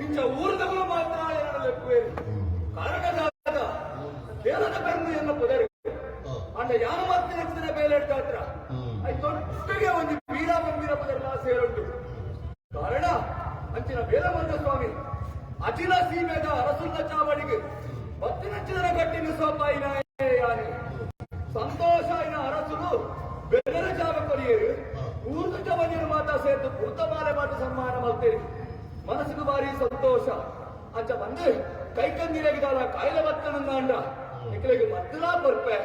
ಇಂಚ ಊರ್ದಗಳು ಮಾತ್ರ ಏನಲೆಪ್ಪುವೆ ಕಾರಣದಾದ ಕೇರಳ ಬೆಂದು ಎನ್ನ ಪುದರಿ ಅಂಡ ಯಾನ ಮಾತಿನ ಹೆಚ್ಚಿನ ಬೇಲೆ ಹತ್ರ ಅದು ದೊಡ್ಡಗೆ ಒಂದು ಬೀರ ಬಂದಿರ ಪದೆಲ್ಲ ಸೇರುಂಟು ಕಾರಣ ಅಂಚಿನ ಬೇಲಮಂದ ಸ್ವಾಮಿ ಅಚಿಲ ಸೀಮೆದ ಅರಸುಲ್ಲ ಚಾವಡಿಗೆ ಬತ್ತಿನಂಚಿನ ಗಟ್ಟಿನ ಸೋಪಾಯಿನ ಯಾನೆ ಸಂತೋಷ ಇನ ಅರಸುಲು ಬೆದರ ಜಾಗ ಕೊರಿಯರು ಊರ್ದು ಜವನಿಯರು ಮಾತಾ ಸೇರ್ತು ಪೂರ್ತಮಾಲೆ ಮಾತು ಸನ್ಮಾನ ಮಾಡ್ತೇವೆ ಮನಸ್ಸಿಗೆ ಭಾರಿ ಸಂತೋಷ ಅಂಚ ಬಂದು ಕೈಕಂದಿರಗಿದಾಲ ಕಾಯಿಲೆ ಬತ್ತನಂದ ನಿಖಲಿಗೆ ಮದ್ದಲಾ ಬರ್ಪೆ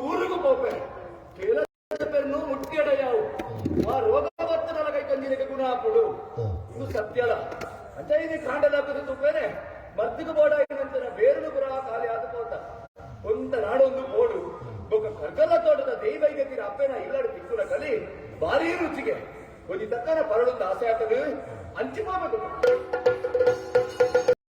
ಊರಿಗೂ ಪೋಪೆ ಕೇಳ ಪೆನ್ನು ಮುಟ್ಟಿಯಡ ಯಾವು ಆ ರೋಗ ಬತ್ತನಲ್ಲ ಕೈಕಂದಿರಿಗೆ ಗುಣ ಹಾಕೊಡು ಇದು ಸತ್ಯದ ಅಂಚ ಇದು ಕಾಂಡಲಾಕದ ತುಪ್ಪೇನೆ ಮದ್ದಿಗೆ ಬೋಡ ನಂತರ ಬೇರು ಪುರ ಖಾಲಿ ಆದುಕೋತ ಒಂದ ನಾಡೊಂದು ಬೋಡು ಒಬ್ಬ ಕರ್ಕಲ ತೋಟದ ದೈವೈಗತಿರ ಅಪ್ಪೇನ ಇಲ್ಲಡ ತಿಕ್ಕುಲ ಕಲಿ ಭಾರಿ ರುಚಿಗೆ ಒಂದು ತಕ್ಕನ ಪರಳೊಂದು ಆಸೆ ಆಗ್ತದೆ ಹಂಚಿಕೋಬೇಕು